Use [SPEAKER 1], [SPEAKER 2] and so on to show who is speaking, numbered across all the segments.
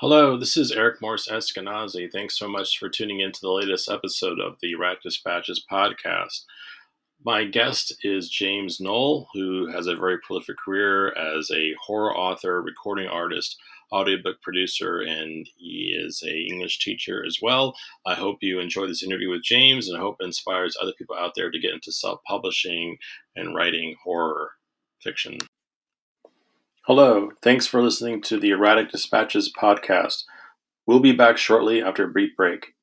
[SPEAKER 1] Hello, this is Eric Morris Eskenazi. Thanks so much for tuning in to the latest episode of the Rat Dispatches podcast. My guest is James Noll, who has a very prolific career as a horror author, recording artist, audiobook producer, and he is a English teacher as well. I hope you enjoy this interview with James, and I hope it inspires other people out there to get into self-publishing and writing horror fiction. Hello, thanks for listening to the Erratic Dispatches podcast. We'll be back shortly after a brief break.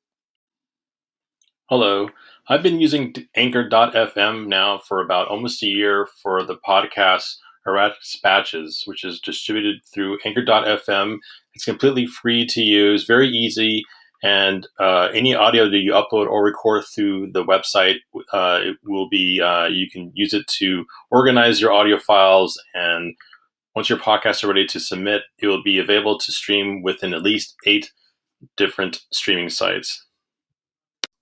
[SPEAKER 1] Hello, I've been using Anchor.fm now for about almost a year for the podcast Erratic Dispatches, which is distributed through Anchor.fm. It's completely free to use, very easy, and any audio that you upload or record through the website, it will be you can use it to organize your audio files, and once your podcasts are ready to submit, it will be available to stream within at least 8 different streaming sites.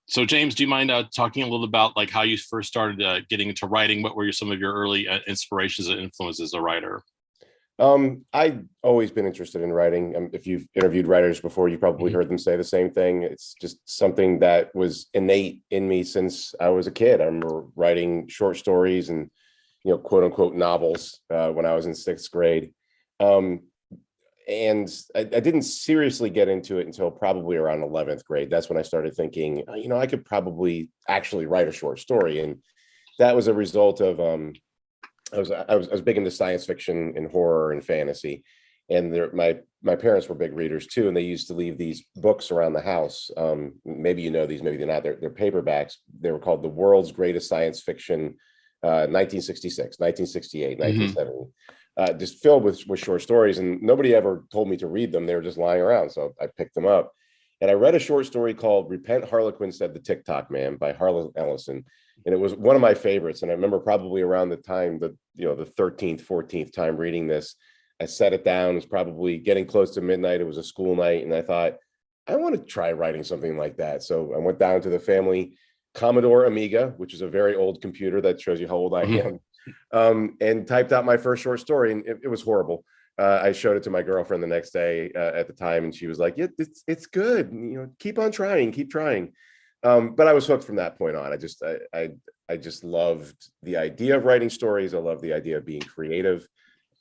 [SPEAKER 1] So, James, do you mind talking a little about how you first started getting into writing? What were some of your early inspirations and influences as a writer?
[SPEAKER 2] I've always been interested in writing. If you've interviewed writers before, you probably heard them say the same thing. It's just something that was innate in me since I was a kid. I remember writing short stories and quote unquote novels when I was in 6th grade. And I didn't seriously get into it until probably around 11th grade. That's when I started thinking, I could probably actually write a short story. And that was a result of, I was big into science fiction and horror and fantasy. And my parents were big readers too. And they used to leave these books around the house. Maybe you know these, maybe they're not. They're paperbacks. They were called The World's Greatest Science Fiction 1966, 1968, 1970, just filled with short stories. And nobody ever told me to read them. They were just lying around. So I picked them up. And I read a short story called Repent, Harlequin Said the TikTok Man by Harlan Ellison. And it was one of my favorites. And I remember probably around the time that, the 13th, 14th time reading this, I set it down. It was probably getting close to midnight. It was a school night. And I thought, I want to try writing something like that. So I went down to the family Commodore Amiga, which is a very old computer that shows you how old I am, and typed out my first short story, and it was horrible. I showed it to my girlfriend the next day at the time, and she was like, "Yeah, it's good. Keep on trying, keep trying." But I was hooked from that point on. I just loved the idea of writing stories. I loved the idea of being creative.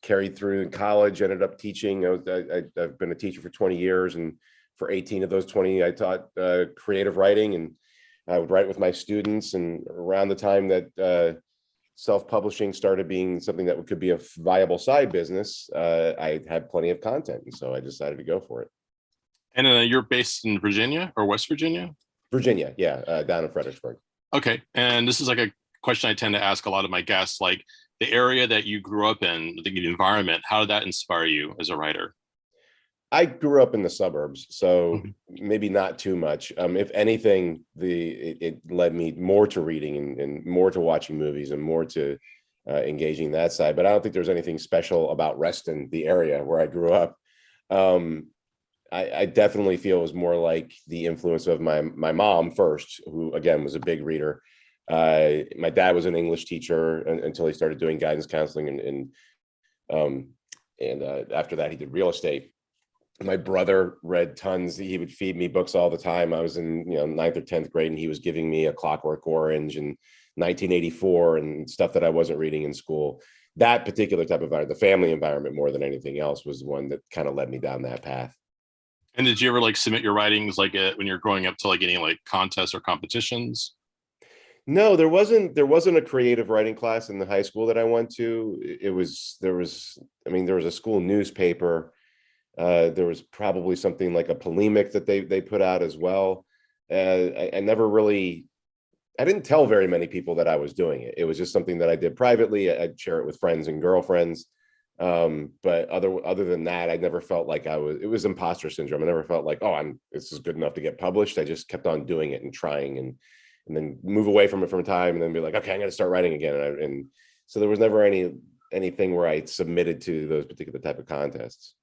[SPEAKER 2] Carried through in college, ended up teaching. I've been a teacher for 20 years, and for 18 of those 20, I taught creative writing, and I would write with my students. And around the time that self-publishing started being something that could be a viable side business, I had plenty of content. And so I decided to go for it.
[SPEAKER 1] And you're based in Virginia or West Virginia?
[SPEAKER 2] Virginia, yeah, down in Fredericksburg.
[SPEAKER 1] Okay. And this is a question I tend to ask a lot of my guests, the area that you grew up in, the environment, how did that inspire you as a writer?
[SPEAKER 2] I grew up in the suburbs, so maybe not too much. If anything, it led me more to reading and more to watching movies and more to engaging that side. But I don't think there's anything special about Reston, the area where I grew up. I definitely feel it was more like the influence of my mom first, who again was a big reader. My dad was an English teacher until he started doing guidance counseling, and after that he did real estate. My brother read tons. He would feed me books all the time. I was in 9th or 10th grade, and he was giving me A Clockwork Orange and 1984 and stuff that I wasn't reading in school. That particular type of environment, the family environment more than anything else, was one that kind of led me down that path.
[SPEAKER 1] And did you ever submit your writings when you're growing up to any contests or competitions?
[SPEAKER 2] No, there wasn't a creative writing class in the high school that I went to. There was a school newspaper. There was probably something like a polemic that they put out as well. I didn't tell very many people that I was doing it. It was just something that I did privately. I'd share it with friends and girlfriends. But other than that, I never felt like it was imposter syndrome. I never felt like, this is good enough to get published. I just kept on doing it and trying and then move away from it from time and then be like, okay, I'm going to start writing again. And so there was never anything where I submitted to those particular type of contests.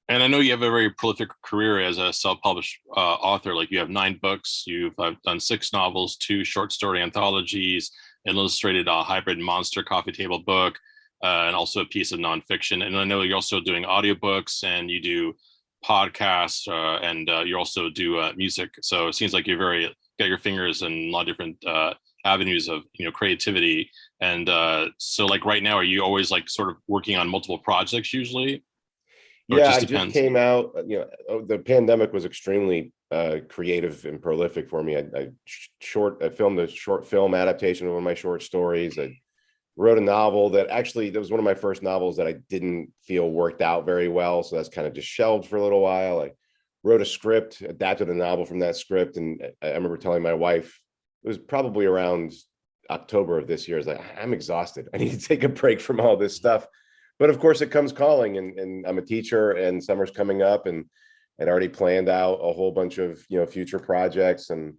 [SPEAKER 1] And I know you have a very prolific career as a self-published author. You have 9 books, you've done 6 novels, 2 short story anthologies, an illustrated hybrid monster coffee table book, and also a piece of nonfiction. And I know you're also doing audiobooks, and you do podcasts, and you also do music. So it seems like you're very got your fingers in a lot of different avenues of creativity. And so, like right now, are you always like sort of working on multiple projects usually, or it
[SPEAKER 2] Yeah,
[SPEAKER 1] just
[SPEAKER 2] I just
[SPEAKER 1] depends?
[SPEAKER 2] came out, the pandemic was extremely creative and prolific for me. I filmed a short film adaptation of one of my short stories. I wrote a novel that was one of my first novels that I didn't feel worked out very well. So that's kind of just shelved for a little while. I wrote a script, adapted a novel from that script. And I remember telling my wife, it was probably around October of this year, I was like, I'm exhausted. I need to take a break from all this stuff. But of course it comes calling, and I'm a teacher and summer's coming up, and I'd already planned out a whole bunch of, future projects and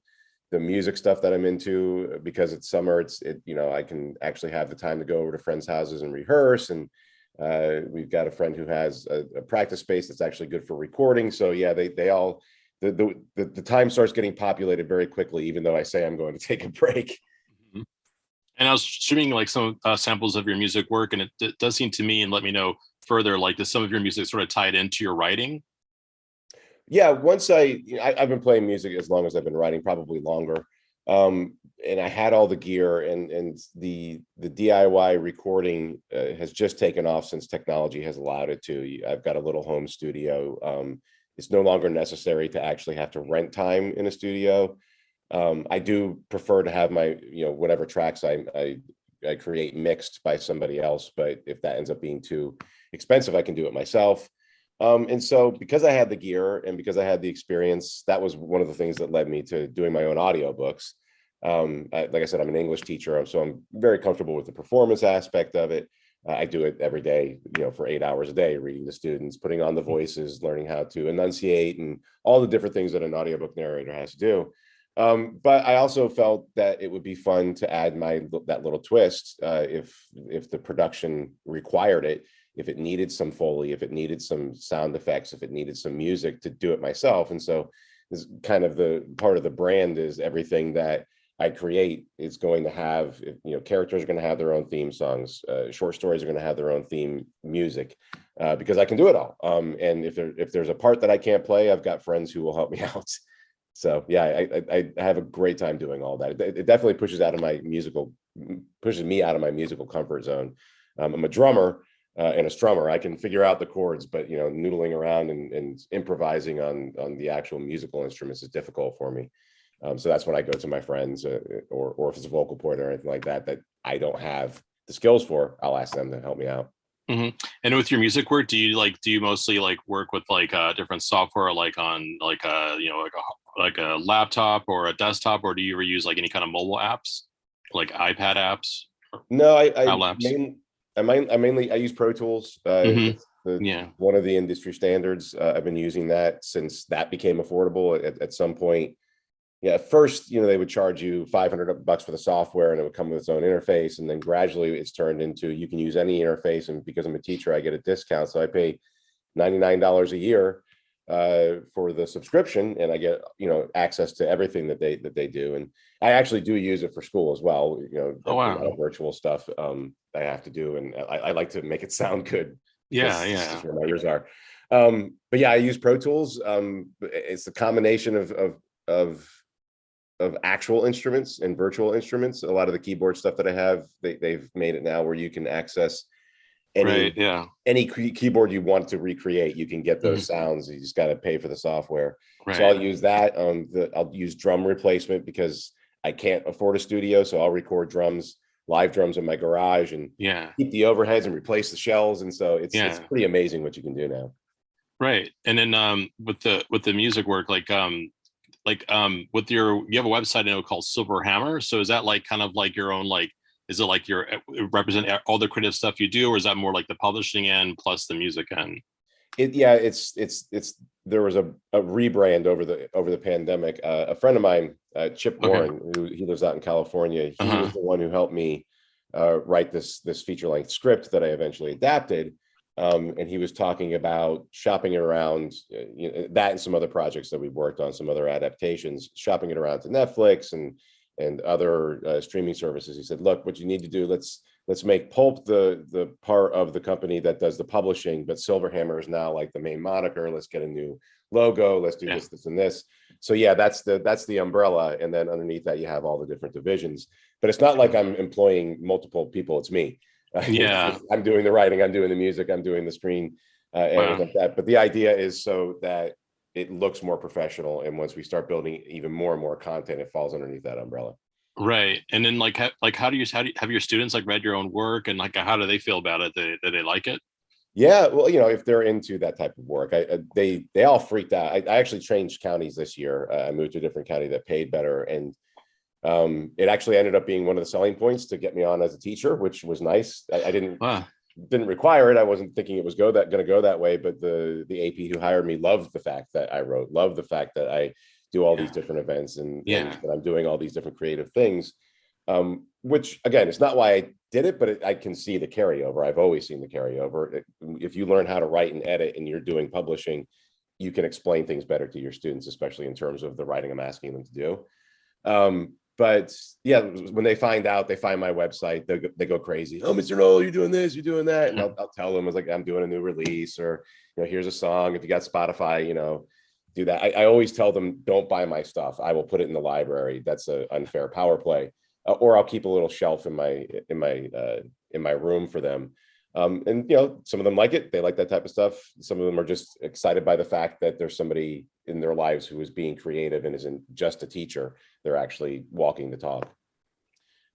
[SPEAKER 2] the music stuff that I'm into. Because it's summer, I can actually have the time to go over to friends' houses and rehearse. And we've got a friend who has a practice space that's actually good for recording. So yeah, they all the time starts getting populated very quickly, even though I say I'm going to take a break.
[SPEAKER 1] Mhm. And I was streaming like some samples of your music work, and it does seem to me, and let me know further, like does some of your music sort of tied into your writing?
[SPEAKER 2] Yeah, I've been playing music as long as I've been writing, probably longer. And I had all the gear, and the DIY recording has just taken off since technology has allowed it to. I've got a little home studio. It's no longer necessary to actually have to rent time in a studio. I do prefer to have my, whatever tracks I create mixed by somebody else, but if that ends up being too expensive, I can do it myself. And so because I had the gear and because I had the experience, that was one of the things that led me to doing my own audiobooks. Like I said, I'm an English teacher, so I'm very comfortable with the performance aspect of it. I do it every day, for 8 hours a day, reading to students, putting on the voices, learning how to enunciate, and all the different things that an audiobook narrator has to do. But I also felt that it would be fun to add that little twist, if the production required it, if it needed some Foley, if it needed some sound effects, if it needed some music, to do it myself. And so this kind of the part of the brand is everything that I create is going to have, characters are going to have their own theme songs, short stories are going to have their own theme music, because I can do it all. And if there's a part that I can't play, I've got friends who will help me out. So yeah, I have a great time doing all that. It definitely pushes me out of my musical comfort zone. I'm a drummer and a strummer. I can figure out the chords, but noodling around and improvising on the actual musical instruments is difficult for me. So that's when I go to my friends, or if it's a vocal point or anything like that I don't have the skills for, I'll ask them to help me out.
[SPEAKER 1] Hmm. And with your music work, do you mostly like work with like different software, like on like like a laptop or a desktop, or do you ever use like any kind of mobile apps, like iPad apps or
[SPEAKER 2] No,
[SPEAKER 1] Apple apps?
[SPEAKER 2] I mainly I use Pro Tools.
[SPEAKER 1] Hmm.
[SPEAKER 2] It's the
[SPEAKER 1] Yeah.
[SPEAKER 2] one of the industry standards. I've been using that since that became affordable. At some point, yeah, at first, they would charge you $500 for the software, and it would come with its own interface. And then gradually it's turned into, you can use any interface. And because I'm a teacher, I get a discount. So I pay $99 a year for the subscription, and I get, access to everything that they do. And I actually do use it for school as well.
[SPEAKER 1] Oh
[SPEAKER 2] A lot
[SPEAKER 1] wow.
[SPEAKER 2] of virtual stuff I have to do, and I like to make it sound good because
[SPEAKER 1] Yeah,
[SPEAKER 2] this is
[SPEAKER 1] yeah.
[SPEAKER 2] where my ears are. But yeah, I use Pro Tools. It's the combination of of actual instruments and virtual instruments. A lot of the keyboard stuff that I have, they've made it now where you can access
[SPEAKER 1] Right.
[SPEAKER 2] any
[SPEAKER 1] Yeah.
[SPEAKER 2] keyboard you want to recreate. You can get those
[SPEAKER 1] Hmm.
[SPEAKER 2] sounds. You just got to pay for the software. So
[SPEAKER 1] Right.
[SPEAKER 2] I'll use that. I'll use drum replacement because I can't afford a studio. So I'll record live drums in my garage, and
[SPEAKER 1] Yeah.
[SPEAKER 2] keep the overheads and replace the shells. And so it's
[SPEAKER 1] Yeah.
[SPEAKER 2] pretty amazing what you can do now.
[SPEAKER 1] Right. And then with the music work, with you have a website I know called Silver Hammer. So is that like kind of like your own, like is it like your represent all the creative stuff you do, or is that more like the publishing end plus the music end?
[SPEAKER 2] Yeah, it's there was a rebrand over the pandemic. A friend of mine, Chip
[SPEAKER 1] Okay.
[SPEAKER 2] Warren, who he lives out in California, he was
[SPEAKER 1] Uh-huh.
[SPEAKER 2] the one who helped me write this feature length script that I eventually adapted. And he was talking about shopping it around, that and some other projects that we've worked on, some other adaptations, shopping it around to Netflix and other streaming services. He said, "Look, what you need to do, let's make Pulp the part of the company that does the publishing, but Silverhammer is now like the main moniker. Let's get a new logo. Let's do
[SPEAKER 1] Yeah.
[SPEAKER 2] this, and this. So yeah, that's the umbrella, and then underneath that you have all the different divisions. But it's not like I'm employing multiple people. It's me.
[SPEAKER 1] Yeah.
[SPEAKER 2] I'm doing the writing. I'm doing the music. I'm doing the screen and
[SPEAKER 1] Wow.
[SPEAKER 2] everything like that. But the idea is so that it looks more professional. And once we start building even more and more content, it falls underneath that umbrella.
[SPEAKER 1] Right. And then like how do you have your students like read your own work, and like how do they feel about it? Do they like it?
[SPEAKER 2] Yeah, well, if they're into that type of work, they all freaked out. I actually changed counties this year. I moved to a different county that paid better, and it actually ended up being one of the selling points to get me on as a teacher, which was nice. I
[SPEAKER 1] Wow.
[SPEAKER 2] didn't require it. I wasn't thinking it was going to go that way, but the AP who hired me loved the fact that I wrote, loved the fact that I do all these
[SPEAKER 1] Yeah.
[SPEAKER 2] different events and
[SPEAKER 1] Yeah.
[SPEAKER 2] that I'm doing all these different creative things. Which again, it's not why I did it, but I can see the carryover. I've always seen the carryover. If you learn how to write and edit and you're doing publishing, you can explain things better to your students, especially in terms of the writing I'm asking them to do. But yeah, when they find out, they find my website, they go crazy. Oh, Mr. Noll, you're doing this, you're doing that. And I'll tell them, I was like, I'm doing a new release, or, here's a song. If you got Spotify, do that. I always tell them, don't buy my stuff. I will put it in the library. That's an unfair power play. Or I'll keep a little shelf in my room for them. And some of them like it. They like that type of stuff. Some of them are just excited by the fact that there's somebody in their lives who is being creative and isn't just a teacher. They're actually walking the talk.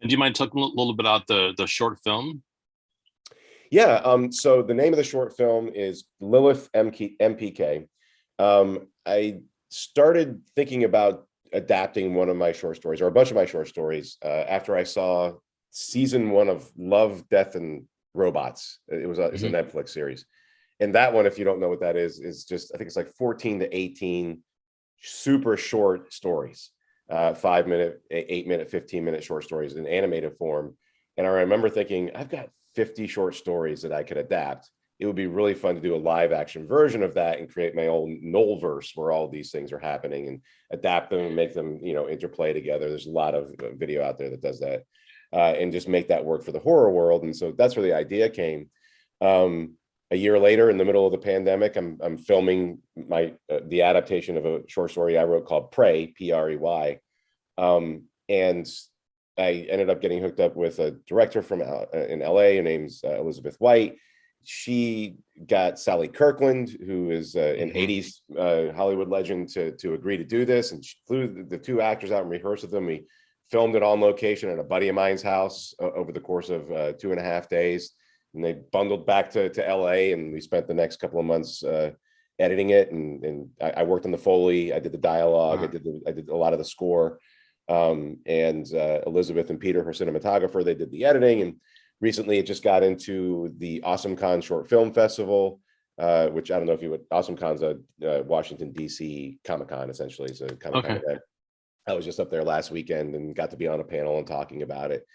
[SPEAKER 1] And do you mind talking a little bit about the short film?
[SPEAKER 2] Yeah. So the name of the short film is Lilith MPK. I started thinking about adapting one of my short stories, or a bunch of my short stories, after I saw season 1 of Love, Death, and Robots. It's a Netflix series. And that one, if you don't know what that is just, I think it's like 14 to 18 super short stories, 5-minute, 8-minute, 15-minute short stories in animated form. And I remember thinking, I've got 50 short stories that I could adapt. It would be really fun to do a live action version of that and create my own Nollverse where all these things are happening and adapt them and make them, interplay together. There's a lot of video out there that does that, and just make that work for the horror world. And so that's where the idea came. A year later, in the middle of the pandemic, I'm filming the adaptation of a short story I wrote called Prey, Prey. And I ended up getting hooked up with a director from in LA. Her name's Elizabeth White. She got Sally Kirkland, who is an 80s Hollywood legend, to agree to do this. And she flew the 2 actors out and rehearsed with them. We filmed it on location at a buddy of mine's house over the course of 2.5 days. And they bundled back to LA, and we spent the next couple of months editing it. And I worked on the Foley. I did the dialogue. I did a lot of the score. And Elizabeth and Peter, her cinematographer, they did the editing. And recently it just got into the Awesome Con Short Film Festival, which I don't know if you would, Awesome Con's a Washington, D.C. Comic-Con, essentially. It's a Comic-Con event. I was just up there last weekend and got to be on a panel and talking about it.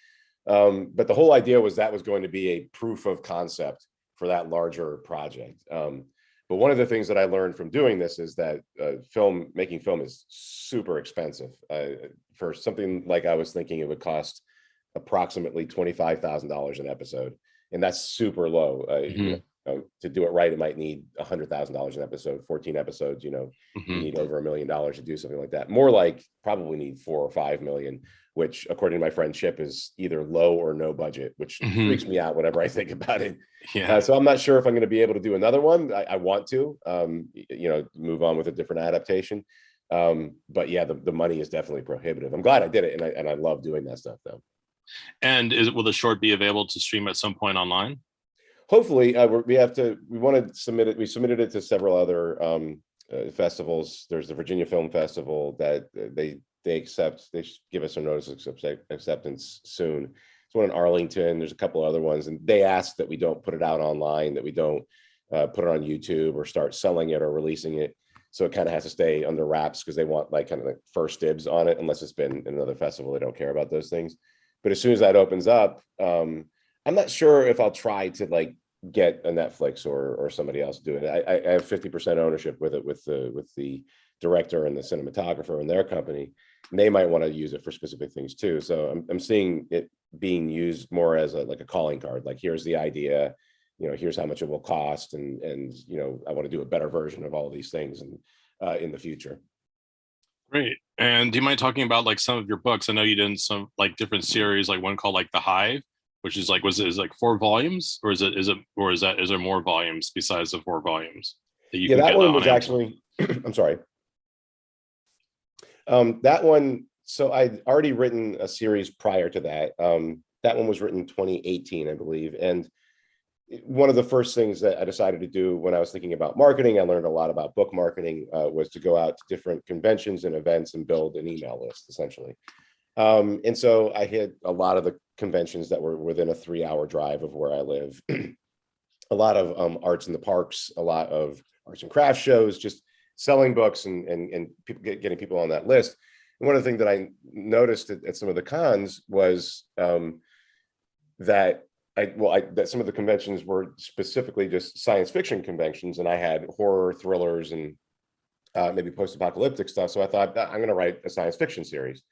[SPEAKER 2] But the whole idea was that was going to be a proof of concept for that larger project. But one of the things that I learned from doing this is that making film is super expensive. For something like I was thinking it would cost approximately $25,000 an episode. And that's super low. To do it right, it might need $100,000 an episode, 14 episodes, you need over $1 million to do something like that. More like probably need 4 or 5 million, which according to my friend Chip is either low or no budget, which freaks me out whenever I think about it.
[SPEAKER 1] Yeah.
[SPEAKER 2] So I'm not sure if I'm going to be able to do another one. I want to, move on with a different adaptation. But yeah, the money is definitely prohibitive. I'm glad I did it. And I love doing that stuff though.
[SPEAKER 1] And will the short be available to stream at some point online?
[SPEAKER 2] Hopefully, we want to submit it. We submitted it to several other festivals. There's the Virginia Film Festival that they accept. They give us a notice of acceptance soon. There's one in Arlington. There's a couple other ones, and they ask that we don't put it out online, that we don't put it on YouTube or start selling it or releasing it. So it kind of has to stay under wraps because they want kind of first dibs on it. Unless it's been in another festival, they don't care about those things. But as soon as that opens up, I'm not sure if I'll try to get a Netflix or somebody else do it. I have 50% ownership with it with the director and the cinematographer and their company. And they might want to use it for specific things too. So I'm seeing it being used more as like a calling card. Like, here's the idea, here's how much it will cost, and I want to do a better version of all of these things and in the future.
[SPEAKER 1] Great. And do you mind talking about like some of your books? I know you did some like different series, like one called like The Hive, which is like is it like 4 volumes, or is there more volumes besides the 4 volumes that you
[SPEAKER 2] Yeah,
[SPEAKER 1] can
[SPEAKER 2] that
[SPEAKER 1] get
[SPEAKER 2] one
[SPEAKER 1] on
[SPEAKER 2] was
[SPEAKER 1] Amazon?
[SPEAKER 2] actually, I'm sorry. That one, so I'd already written a series prior to that. That one was written in 2018, I believe. And one of the first things that I decided to do when I was thinking about marketing, I learned a lot about book marketing, was to go out to different conventions and events and build an email list, essentially. And so I hit a lot of the conventions that were within a 3-hour drive of where I live. A lot of arts in the parks, a lot of arts and crafts shows, just selling books and people getting people on that list. And one of the things that I noticed at some of the cons was that that some of the conventions were specifically just science fiction conventions, and I had horror, thrillers, and maybe post-apocalyptic stuff. So I thought, I'm going to write a science fiction series.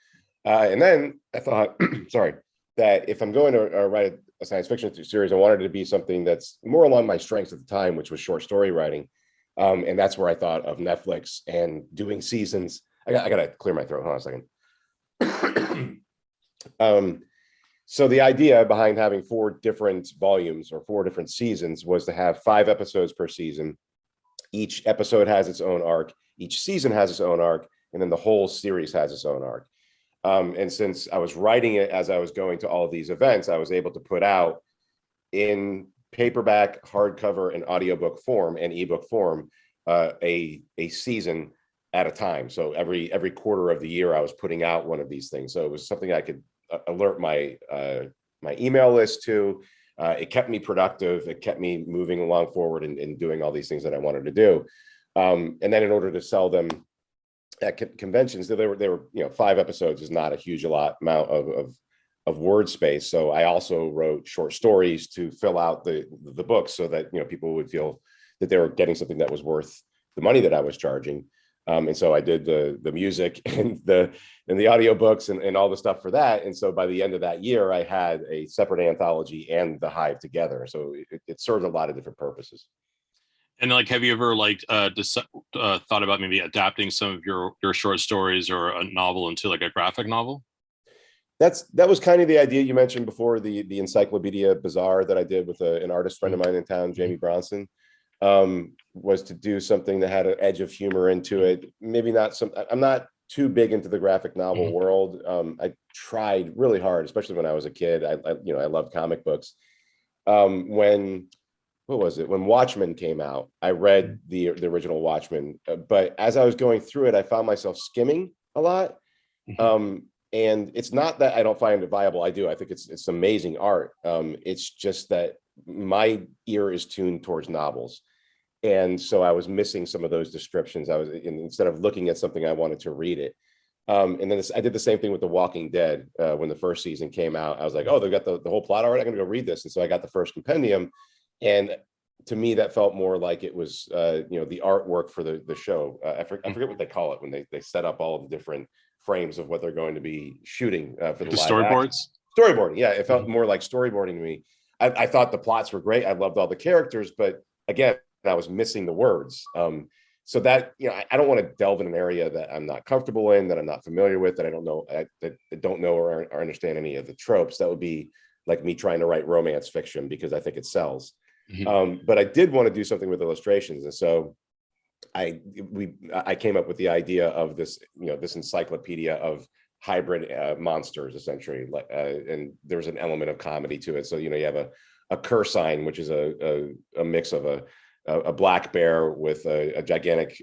[SPEAKER 2] And then I thought, sorry, that if I'm going to write a science fiction series, I wanted it to be something that's more along my strengths at the time, which was short story writing. And that's where I thought of Netflix and doing seasons. I got to clear my throat. Hold on a second. So the idea behind having 4 different volumes or 4 different seasons was to have 5 episodes per season. Each episode has its own arc. Each season has its own arc. And then the whole series has its own arc. And since I was writing it as I was going to all of these events, I was able to put out in paperback, hardcover, and audiobook form and ebook form a season at a time. So every quarter of the year, I was putting out one of these things. So it was something I could alert my email list to. It kept me productive. It kept me moving along forward and doing all these things that I wanted to do. And then in order to sell them at conventions, they were 5 episodes is not a huge amount of word space. So I also wrote short stories to fill out the books so that people would feel that they were getting something that was worth the money that I was charging. And so I did the music and the audiobooks and all the stuff for that. And so by the end of that year, I had a separate anthology and The Hive together. So it served a lot of different purposes.
[SPEAKER 1] And like, have you ever like thought about maybe adapting some of your short stories or a novel into like a graphic novel?
[SPEAKER 2] That was kind of the idea you mentioned before, the Encyclopedia Bazaar that I did with an artist friend of mine in town, Jamie Bronson, was to do something that had an edge of humor into it. Maybe not I'm not too big into the graphic novel world. I tried really hard, especially when I was a kid. I loved comic books. What was it? When Watchmen came out, I read the original Watchmen, but as I was going through it, I found myself skimming a lot. And it's not that I don't find it viable. I do. I think it's amazing art. It's just that my ear is tuned towards novels. And so I was missing some of those descriptions. Instead of looking at something, I wanted to read it. And then I did the same thing with The Walking Dead. When the first season came out, I was like, oh, they've got the whole plot already. I'm going to go read this. And so I got the first compendium. And to me, that felt more like it was, the artwork for the show. I forget what they call it when they set up all of the different frames of what they're going to be shooting for the live
[SPEAKER 1] storyboards.
[SPEAKER 2] action. Storyboarding, yeah, it felt more like storyboarding to me. I thought the plots were great. I loved all the characters, but again, I was missing the words. So that I don't want to delve in an area that I'm not comfortable in, that I'm not familiar with, that I don't know, that I don't know or understand any of the tropes. That would be like me trying to write romance fiction because I think it sells. But I did want to do something with illustrations, and so I came up with the idea of this this encyclopedia of hybrid monsters, essentially, and there's an element of comedy to it. So you have a Cursign, which is a mix of a black bear with a gigantic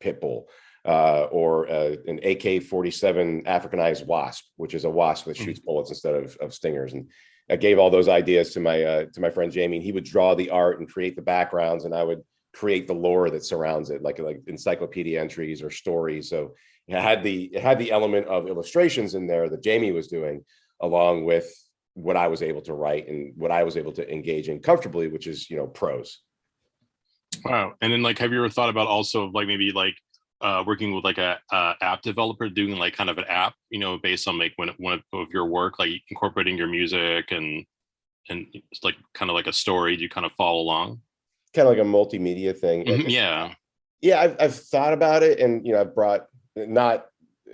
[SPEAKER 2] pit bull, or an AK-47 Africanized wasp, which is a wasp that shoots bullets instead of stingers. And I gave all those ideas to my friend Jamie, and he would draw the art and create the backgrounds, and I would create the lore that surrounds it, like encyclopedia entries or stories. So it had the element of illustrations in there that Jamie was doing, along with what I was able to write and what I was able to engage in comfortably, which is, prose.
[SPEAKER 1] Wow. And then like, have you ever thought about also like maybe like working with like a app developer doing like kind of an app, based on like one of your work, like incorporating your music and it's like kind of like a story you kind of follow along?
[SPEAKER 2] Kind of like a multimedia thing.
[SPEAKER 1] Mhm, yeah.
[SPEAKER 2] Yeah, I've thought about it, and I've brought not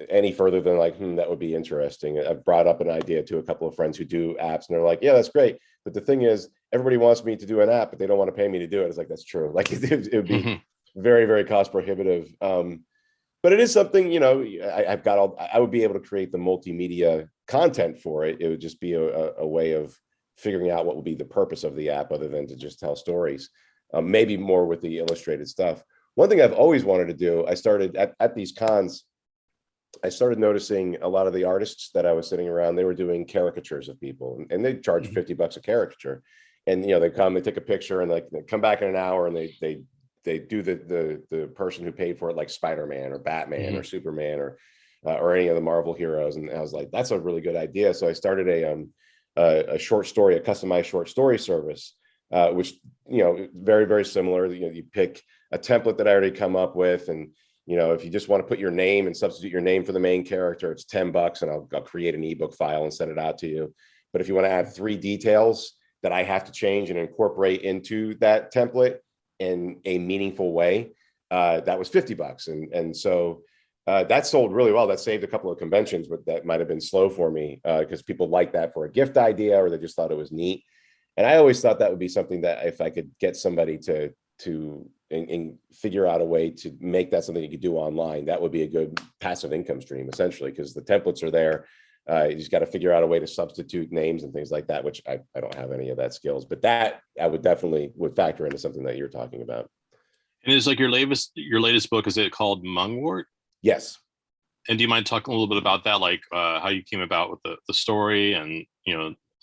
[SPEAKER 2] any further than like, that would be interesting. I've brought up an idea to a couple of friends who do apps, and they're like, yeah, that's great. But the thing is, everybody wants me to do an app, but they don't want to pay me to do it. It's like, that's true. Like it would be very, very cost prohibitive. But it is something, I've got I would be able to create the multimedia content for it. It would just be a way of figuring out what would be the purpose of the app other than to just tell stories. Maybe more with the illustrated stuff. One thing I've always wanted to do, I started at these cons, I started noticing a lot of the artists that I was sitting around, they were doing caricatures of people, and they charge
[SPEAKER 1] Mhm.
[SPEAKER 2] $50 a caricature. And they come, they take a picture, and like they come back in an hour, and they do the person who paid for it, like Spider-Man or Batman or
[SPEAKER 1] Mhm.
[SPEAKER 2] Superman or any of the Marvel heroes. And I was like, that's a really good idea. So I started a short story, a customized short story service, which very, very similar. You pick a template that I already come up with, and if you just want to put your name and substitute your name for the main character, it's $10, and I'll create an ebook file and send it out to you. But if you want to add 3 details that I have to change and incorporate into that template in a meaningful way, that was $50. And so that sold really well. That saved a couple of conventions, but that might have been slow for me because people like that for a gift idea, or they just thought it was neat. And I always thought that would be something that if I could get somebody to and figure out a way to make that something you could do online, that would be a good passive income stream, essentially, because the templates are there. You just got to figure out a way to substitute names and things like that, which I don't have any of that skills, but that I would definitely would factor into something that you're talking about.
[SPEAKER 1] And is like your latest book, is it called Mungwort?
[SPEAKER 2] Yes.
[SPEAKER 1] And do you mind talking a little bit about that, like how you came about with the story, and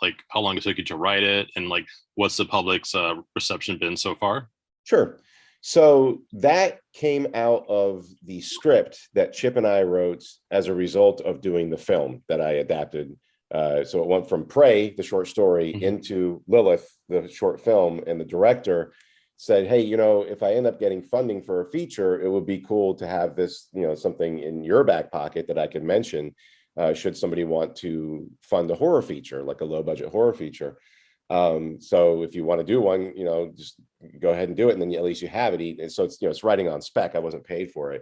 [SPEAKER 1] like how long it took you to write it, and like what's the public's reception been so far?
[SPEAKER 2] Sure. So that came out of the script that Chip and I wrote as a result of doing the film that I adapted. So it went from Prey, the short story,
[SPEAKER 1] Mhm.
[SPEAKER 2] into Lilith, the short film, and the director said, hey, if I end up getting funding for a feature, it would be cool to have this, something in your back pocket that I could mention should somebody want to fund a horror feature, like a low budget horror feature. So if you want to do one, just go ahead and do it, and then at least you have it. And so it's writing on spec. I wasn't paid for it.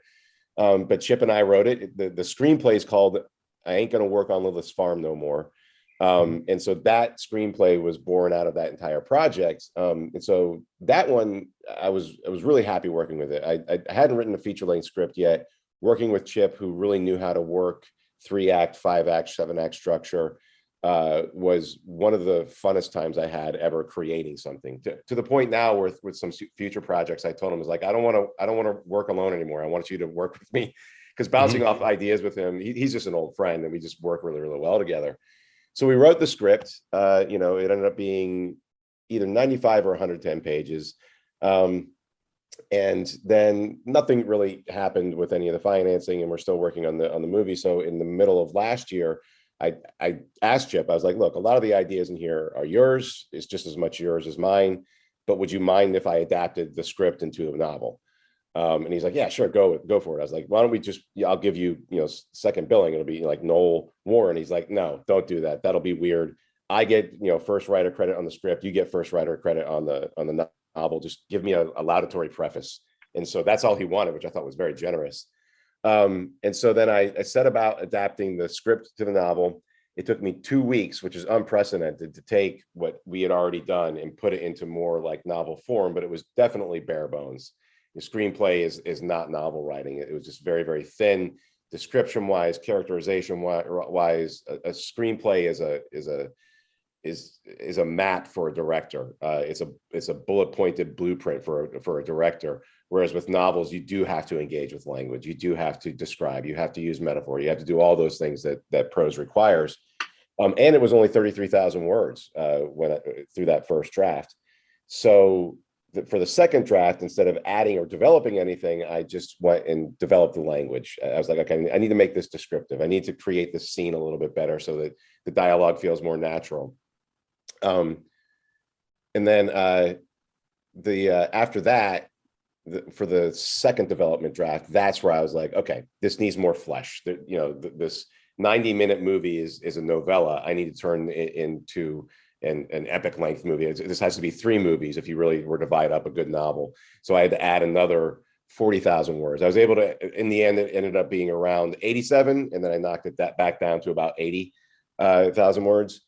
[SPEAKER 2] But Chip and I wrote it. The screenplay is called I Ain't Gonna Work on Lilith's Farm No More. And so that screenplay was born out of that entire project. And so that one, I was really happy working with it. I hadn't written a feature-length script yet. Working with Chip, who really knew how to work 3-act, 5-act, 7-act structure, was one of the funnest times I had ever creating something. To the point now where with some future projects, I told him, was like, I don't want to work alone anymore. I want you to work with me, because bouncing
[SPEAKER 1] Mhm.
[SPEAKER 2] off ideas with him, he's just an old friend, and we just work really, really well together. So we wrote the script. It ended up being either 95 or 110 pages. And then nothing really happened with any of the financing, and we're still working on the movie. So in the middle of last year, I asked Chip, I was like, look, a lot of the ideas in here are yours. It's just as much yours as mine. But would you mind if I adapted the script into a novel? And he's like, yeah, sure, go for it. I was like, why don't we just, I'll give you, second billing. It'll be like Noll Warren. He's like, no, don't do that. That'll be weird. I get, first writer credit on the script. You get first writer credit on the novel. Just give me a laudatory preface. And so that's all he wanted, which I thought was very generous. And so then I set about adapting the script to the novel. It took me 2 weeks, which is unprecedented, to take what we had already done and put it into more like novel form, but it was definitely bare bones. The screenplay is not novel writing. It was just very, very thin, description wise, characterization wise. A screenplay is a map for a director. It's a bullet pointed blueprint for a director. Whereas with novels, you do have to engage with language. You do have to describe. You have to use metaphor. You have to do all those things that prose requires. And it was only 33,000 words through that first draft. So for the second draft, instead of adding or developing anything, I just went and developed the language. I was like, okay, I need to make this descriptive. I need to create this scene a little bit better so that the dialogue feels more natural. Um, and then the after that, for the second development draft, that's where I was like, okay, this needs more flesh. This 90-minute movie is a novella. I need to turn it into an epic length movie. This has to be 3 movies if you really were to divide up a good novel. So I had to add another 40,000 words. I was able to, in the end, it ended up being around 87, and then I knocked it that back down to about 80,000 words.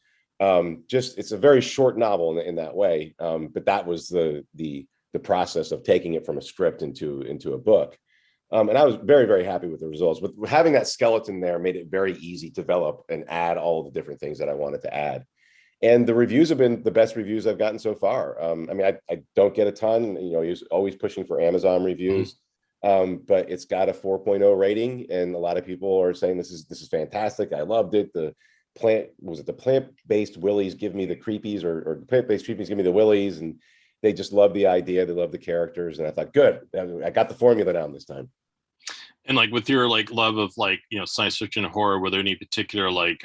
[SPEAKER 2] Just it's a very short novel in that way, but that was the process of taking it from a script into a book. And I was very, very happy with the results. But having that skeleton there made it very easy to develop and add all the different things that I wanted to add. And the reviews have been the best reviews I've gotten so far. I mean, I don't get a ton, he's always pushing for Amazon reviews, but it's got a 4.0 rating. And a lot of people are saying this is fantastic. I loved it. The plant-based willies give me the creepies, or the plant-based creepies give me the willies. And they just love the idea. They love the characters. And I thought, good, I got the formula down this time.
[SPEAKER 1] And like with your like love of like, science fiction and horror, were there any particular like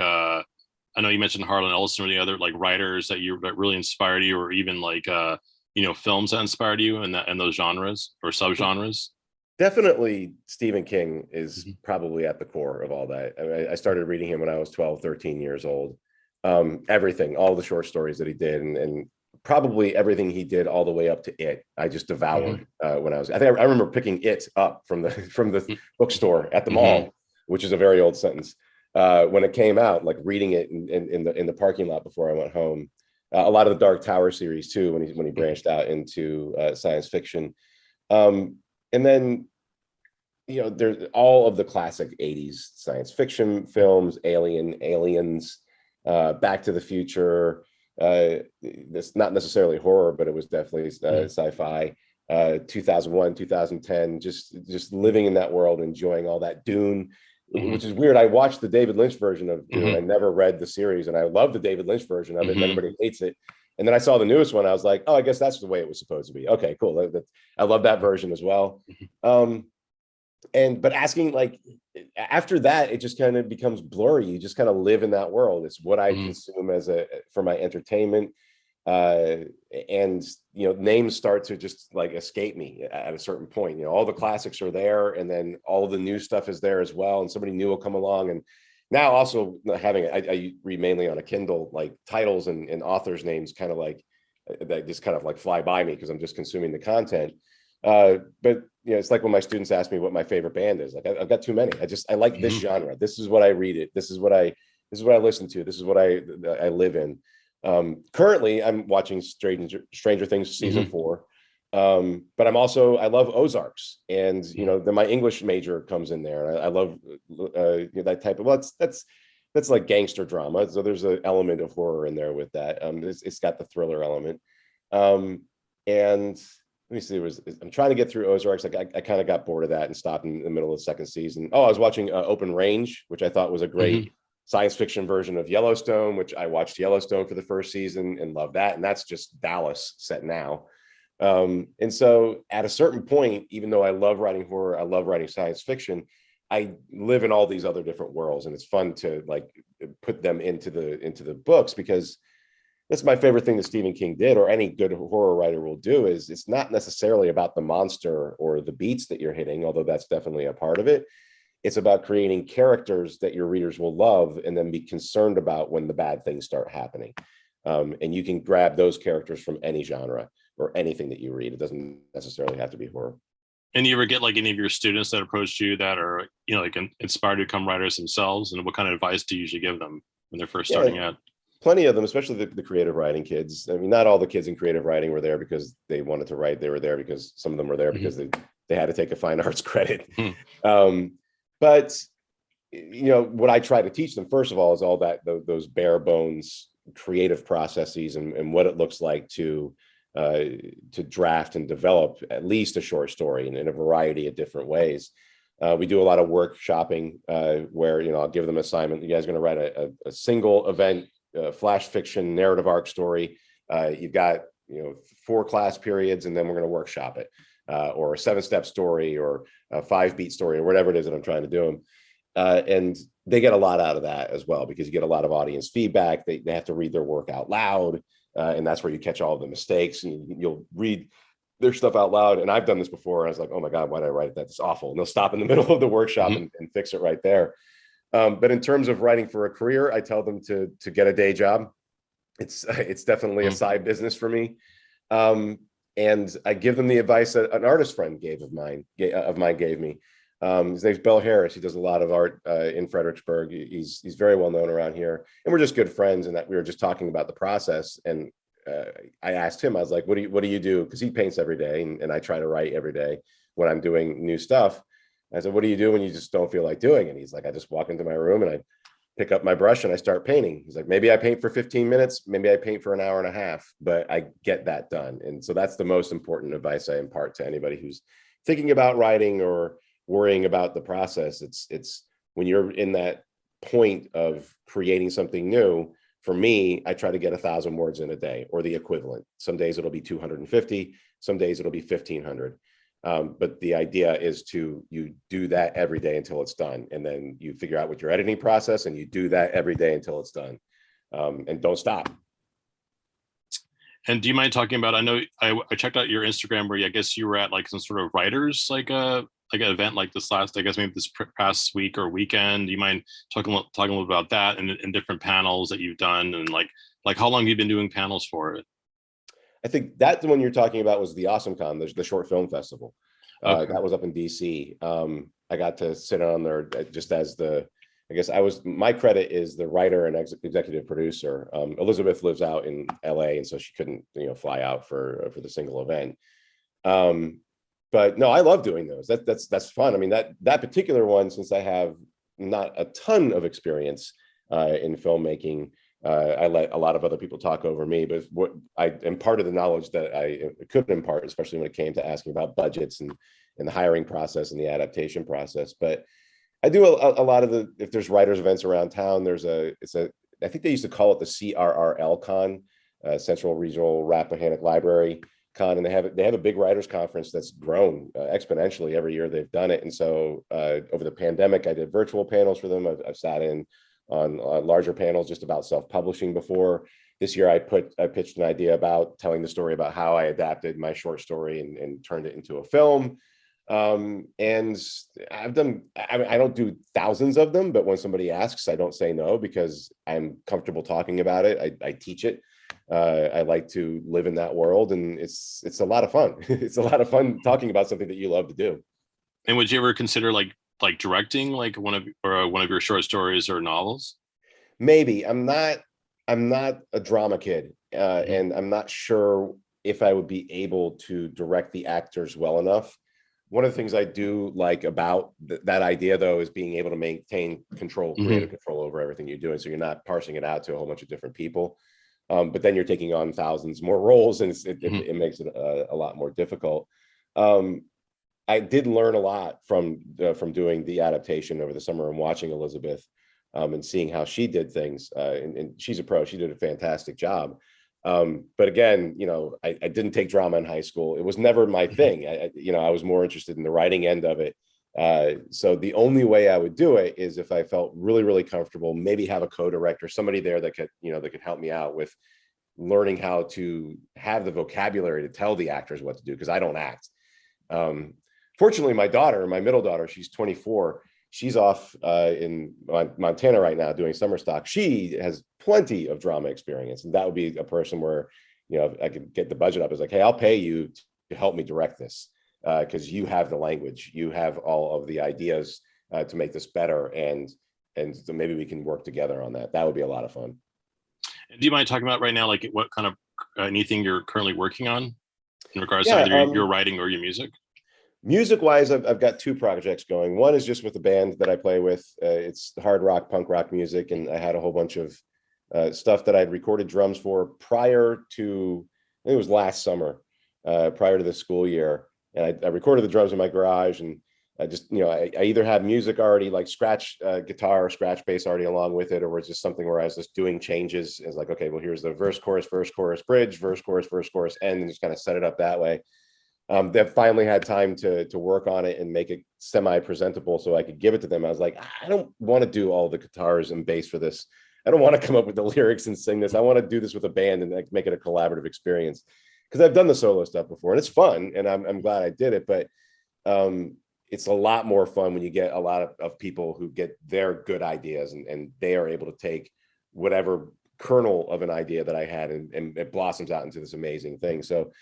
[SPEAKER 1] I know you mentioned Harlan Ellison or the other like writers that really inspired you, or even like films that inspired you in those genres or subgenres?
[SPEAKER 2] Definitely Stephen King is probably at the core of all that. I mean, I started reading him when I was 12, 13 years old. Everything, all the short stories that he did, and probably everything he did all the way up to It, I just devoured when I remember picking It up from the bookstore at the mall, which is a very old sentence. When it came out, like reading it in the parking lot before I went home. A lot of the Dark Tower series too, when he branched out into science fiction. And then, there's all of the classic 80s science fiction films, Aliens, Back to the Future. This not necessarily horror, but it was definitely sci-fi. 2001, 2010, just living in that world, enjoying all that. Dune, which is weird. I watched the David Lynch version of Dune. I never read the series, and I love the David Lynch version of it. And everybody hates it. And then I saw the newest one. I was like, oh, I guess that's the way it was supposed to be. Okay, cool. I love that version as well. But asking, like, after that, it just kind of becomes blurry. You just kind of live in that world. It's what I consume for my entertainment. And names start to just like escape me at a certain point. All the classics are there, and then all the new stuff is there as well. And somebody new will come along. And now also having I read mainly on a Kindle, like titles and authors' names kind of like that just kind of like fly by me because I'm just consuming the content. But it's like when my students ask me what my favorite band is. Like I've got too many. I like this genre. This is what I read it. This is what I listen to. This is what I live in. Currently, I'm watching Stranger Things season 4. But I love Ozarks, and then my English major comes in there, and I love that type of. Well, that's like gangster drama, so there's an element of horror in there with that. It's got the thriller element, and let me see. I'm trying to get through Ozarks. Like I kind of got bored of that and stopped in the middle of the second season. Oh, I was watching Open Range, which I thought was a great science fiction version of Yellowstone, which I watched Yellowstone for the first season and loved that, and that's just Dallas set now. And so at a certain point, even though I love writing horror, I love writing science fiction, I live in all these other different worlds, and it's fun to like put them into the books, because that's my favorite thing that Stephen King did, or any good horror writer will do, is it's not necessarily about the monster or the beats that you're hitting, although that's definitely a part of it. It's about creating characters that your readers will love and then be concerned about when the bad things start happening. And you can grab those characters from any genre or anything that you read. It doesn't necessarily have to be horror.
[SPEAKER 1] And you ever get like any of your students that approached you that are, like inspired to become writers themselves? And what kind of advice do you usually give them when they're first starting out?
[SPEAKER 2] Plenty of them, especially the creative writing kids. I mean, not all the kids in creative writing were there because they wanted to write. They were there because some of them were there because they had to take a fine arts credit. But what I try to teach them, first of all, is all that those bare bones creative processes and what it looks like to draft and develop at least a short story in a variety of different ways. We do a lot of workshopping where I'll give them an assignment. You guys are going to write a single event flash fiction narrative arc story. You've got 4 class periods, and then we're going to workshop it, or a 7-step story, or a 5-beat story, or whatever it is that I'm trying to do them. And they get a lot out of that as well, because you get a lot of audience feedback. They have to read their work out loud, and that's where you catch all the mistakes, and you'll read their stuff out loud. And I've done this before. And I was like, oh my God, why did I write that? That's awful. And they'll stop in the middle of the workshop
[SPEAKER 1] Hmm.
[SPEAKER 2] and fix it right there. But in terms of writing for a career, I tell them to get a day job. It's definitely a
[SPEAKER 1] Hmm.
[SPEAKER 2] side business for me. Um, and I give them the advice that an artist friend gave me. His name's Bill Harris. He does a lot of art in Fredericksburg. He's very well known around here, and we're just good friends. And that we were just talking about the process. And I asked him, I was like, what do you do? Because he paints every day, and I try to write every day when I'm doing new stuff. I said, what do you do when you just don't feel like doing it? He's like, I just walk into my room and I pick up my brush and I start painting. He's like, maybe I paint for 15 minutes, maybe I paint for an hour and a half, but I get that done. And so that's the most important advice I impart to anybody who's thinking about writing or worrying about the process. It's when you're in that point of creating something new. For me, I try to get 1,000 words in a day, or the equivalent. Some days it'll be 250, some days it'll be 1,500. But the idea is you do that every day until it's done. And then you figure out what your editing process, and you do that every day until it's done. And don't stop.
[SPEAKER 1] And do you mind talking about? I know I checked out your Instagram where I guess you were at like some sort of writers like an event like this last, I guess maybe this past week or weekend. Do you mind talking a little about that and different panels that you've done, and like how long have you been doing panels for it?
[SPEAKER 2] I think that the one you're talking about was the Awesome Con, the short film festival.
[SPEAKER 1] Okay.
[SPEAKER 2] That was up in DC. I got to sit on there just as I guess my credit is the writer and executive producer. Elizabeth lives out in LA, and so she couldn't, fly out for the single event. Um, but no, I love doing those. That's fun. I mean, that particular one, since I have not a ton of experience in filmmaking, I let a lot of other people talk over me. But what I imparted the knowledge that I could impart, especially when it came to asking about budgets and the hiring process and the adaptation process. But I do a lot of if there's writers events around town, I think they used to call it the CRRL Con, Central Regional Rappahannock Library Con, and they have a big writers conference that's grown exponentially every year they've done it. And so over the pandemic, I did virtual panels for them. I've sat in on larger panels just about self-publishing before. This year, I pitched an idea about telling the story about how I adapted my short story and turned it into a film. And I don't do thousands of them, but when somebody asks, I don't say no, because I'm comfortable talking about it. I teach it. I like to live in that world, and it's a lot of fun. It's a lot of fun talking about something that you love to do.
[SPEAKER 1] And would you ever consider like directing like one of your short stories or novels?
[SPEAKER 2] Maybe I'm not a drama kid,
[SPEAKER 1] Hmm.
[SPEAKER 2] and I'm not sure if I would be able to direct the actors well enough. One of the things I do like about that idea, though, is being able to maintain creative
[SPEAKER 1] Hmm.
[SPEAKER 2] control over everything you're doing. So you're not parsing it out to a whole bunch of different people. But then you're taking on thousands more roles, and
[SPEAKER 1] Hmm.
[SPEAKER 2] it makes it a lot more difficult. Um, I did learn a lot from doing the adaptation over the summer and watching Elizabeth, and seeing how she did things. And she's a pro; she did a fantastic job. But again, I didn't take drama in high school. It was never my
[SPEAKER 1] Hmm.
[SPEAKER 2] thing. I was more interested in the writing end of it. So the only way I would do it is if I felt really, really comfortable. Maybe have a co-director, somebody there that could help me out with learning how to have the vocabulary to tell the actors what to do, because I don't act. Um, Fortunately, my middle daughter, she's 24. She's off in Montana right now doing summer stock. She has plenty of drama experience, and that would be a person where, if I could get the budget up. It's like, hey, I'll pay you to help me direct this, because you have the language, you have all of the ideas to make this better, and so maybe we can work together on that. That would be a lot of fun.
[SPEAKER 1] Do you mind talking about right now, like what kind of anything you're currently working on in regards to
[SPEAKER 2] Yeah.
[SPEAKER 1] either your writing or your music?
[SPEAKER 2] Music wise, I've got two projects going. One is just with the band that I play with. It's hard rock, punk rock music, and I had a whole bunch of stuff that I'd recorded drums for prior to, I think it was last summer, prior to the school year. And I recorded the drums in my garage, and I just, I either had music already, like scratch guitar or scratch bass already along with it, or was just something where I was just doing changes. It's like, okay, well, here's the verse, chorus, bridge, verse, chorus, end, and just kind of set it up that way. that finally had time to work on it and make it semi-presentable so I could give it to them. I was like, I don't want to do all the guitars and bass for this. I don't want to come up with the lyrics and sing this. I want to do this with a band and like make it a collaborative experience, because I've done the solo stuff before and it's fun and I'm glad I did it. But it's a lot more fun when you get a lot of people who get their good ideas and they are able to take whatever kernel of an idea that I had and it blossoms out into this amazing thing. So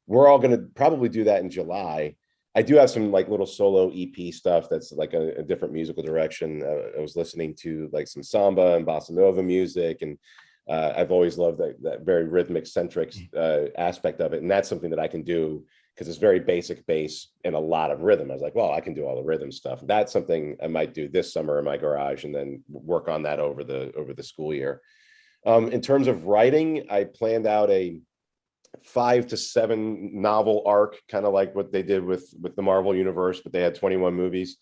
[SPEAKER 2] we're all going to probably do that in July. I do have some like little solo EP stuff that's like a different musical direction. I was listening to like some samba and bossa nova music, and I've always loved that very rhythmic centric aspect of it, and that's something that I can do because it's very basic bass and a lot of rhythm. I was like, well, I can do all the rhythm stuff. That's something I might do this summer in my garage, and then work on that over the school year. In terms of writing, I planned out a 5 to 7 novel arc, kind of like what they did with the Marvel universe, but they had 21 movies.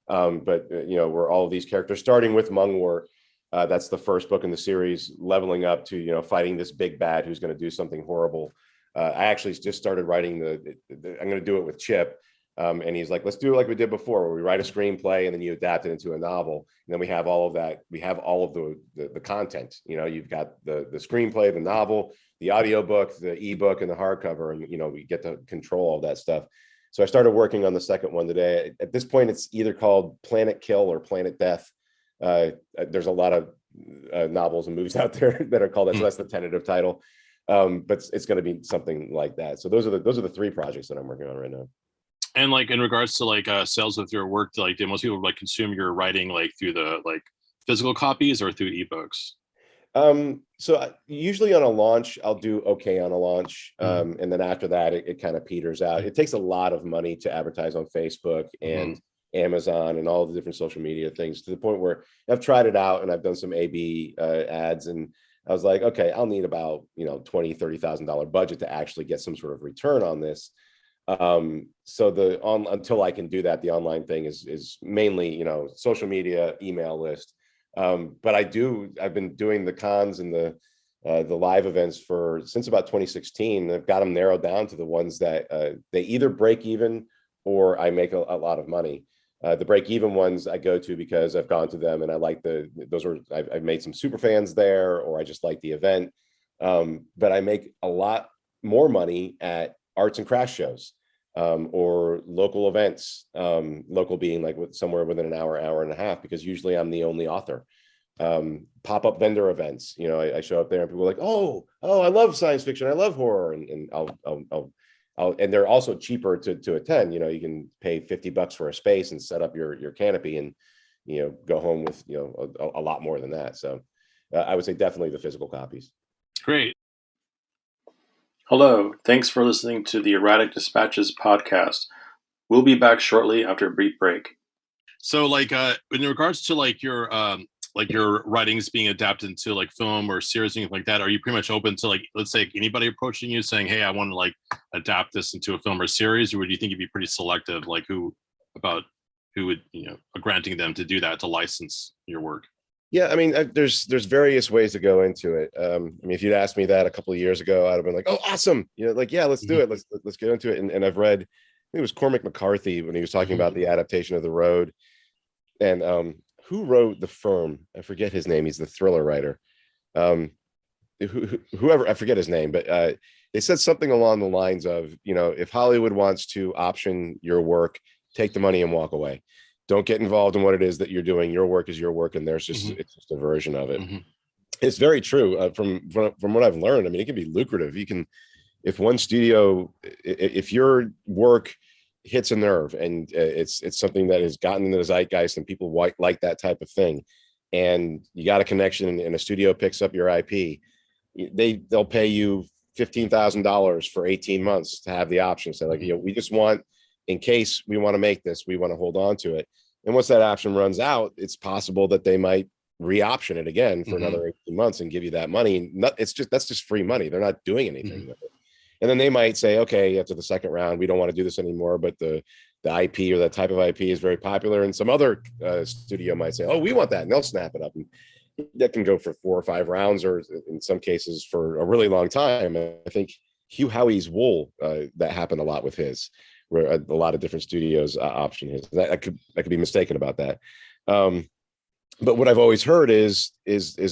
[SPEAKER 2] But where all of these characters, starting with Mungwort, that's the first book in the series, leveling up to fighting this big bad who's going to do something horrible. I actually just started writing I'm going to do it with Chip. And he's like, let's do it like we did before, where we write a screenplay and then you adapt it into a novel. And then we have all of that. We have all of the content. You've got the screenplay, the novel, the audiobook, the ebook, and the hardcover. And, we get to control all that stuff. So I started working on the second one today. At this point, it's either called Planet Kill or Planet Death. There's a lot of novels and movies out there that are called that. So that's the tentative title. But it's going to be something like that. So those are the 3 projects that I'm working on right now.
[SPEAKER 1] And like in regards to like sales of your work, like do most people like consume your writing like through the like physical copies or through ebooks?
[SPEAKER 2] So usually on a launch, I'll do okay on a launch. And then after that, it kind of peters out. It takes a lot of money to advertise on Facebook and Amazon and all the different social media things, to the point where I've tried it out and I've done some AB ads, and I was like, okay, I'll need about $20,000-$30,000 budget to actually get some sort of return on this. So until I can do that, the online thing is mainly social media, email list. But I've been doing the cons and the live events since about 2016. I've got them narrowed down to the ones that they either break even or I make a lot of money. The break even ones I go to because I've gone to them and I like I've made some super fans there, or I just like the event. But I make a lot more money at arts and crafts shows, or local events, local being like somewhere within an hour and a half, because usually I'm the only author. Pop-up vendor events, I show up there and people are like, oh, I love science fiction, I love horror, and I'll and they're also cheaper to attend. You can pay $50 for a space and set up your canopy and go home with a lot more than that. So I would say definitely the physical copies.
[SPEAKER 1] Great. Hello, thanks for listening to the Erratic Dispatches podcast. We'll be back shortly after a brief break. So, like, in regards to like your writings being adapted into like film or series, things like that, are you pretty much open to like, let's say, anybody approaching you saying, "Hey, I want to like adapt this into a film or series," or do you think you'd be pretty selective, like who would granting them to do that, to license your work?
[SPEAKER 2] Yeah, I mean, there's various ways to go into it. I mean, if you'd asked me that a couple of years ago, I'd have been like, "Oh, awesome!" Like, yeah, let's do it. Let's get into it. And I've read, I think it was Cormac McCarthy when he was talking about the adaptation of The Road, and who wrote The Firm? I forget his name. He's the thriller writer. Whoever, I forget his name, but they said something along the lines of, if Hollywood wants to option your work, take the money and walk away. Don't get involved in what it is that you're doing. Your work is your work, and it's just a version of it. It's very true. From what I've learned, I mean, it can be lucrative. If one studio, if your work hits a nerve and it's something that has gotten into the zeitgeist and people like that type of thing, and you got a connection and a studio picks up your IP, they'll pay you $15,000 for 18 months to have the option. So like, we just want, in case we want to make this, we want to hold on to it. And once that option runs out, it's possible that they might re-option it again for another 18 months and give you that money. That's just free money. They're not doing anything with it. And then they might say, okay, after the second round, we don't want to do this anymore, but the IP or that type of IP is very popular. And some other studio might say, oh, we want that. And they'll snap it up. And that can go for 4 or 5 rounds, or in some cases for a really long time. I think Hugh Howey's Wool, that happened a lot with his, where a lot of different studios option his. I could be mistaken about that. Um, but what I've always heard is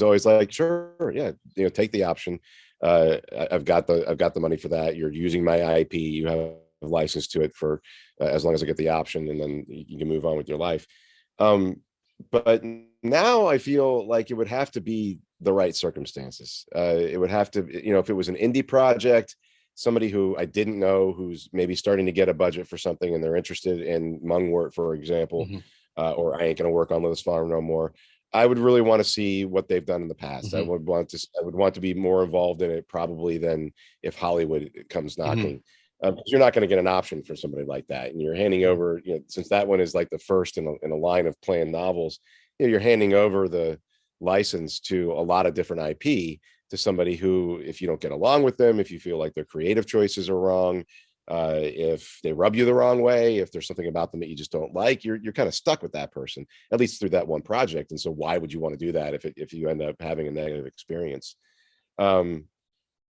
[SPEAKER 2] always like, sure, yeah, take the option. I've got the money for that. You're using my IP. You have a license to it for as long as I get the option, and then you can move on with your life. Um, but now I feel like it would have to be the right circumstances. It would have to, if it was an indie project, somebody who I didn't know, who's maybe starting to get a budget for something and they're interested in Mungwort, for example,
[SPEAKER 1] Hmm.
[SPEAKER 2] or I ain't going to work on Lewis Farm no more. I would really want to see what they've done in the past.
[SPEAKER 1] Hmm.
[SPEAKER 2] I would want to be more involved in it probably than if Hollywood comes
[SPEAKER 1] Hmm.
[SPEAKER 2] knocking. You're not going to get an option for somebody like that, and you're handing over, since that one is like the first in a line of planned novels, you're handing over the license to a lot of different IP to somebody who, if you don't get along with them, if you feel like their creative choices are wrong, if they rub you the wrong way, if there's something about them that you just don't like, you're kind of stuck with that person, at least through that one project. And so why would you want to do that if you end up having a negative experience? Um,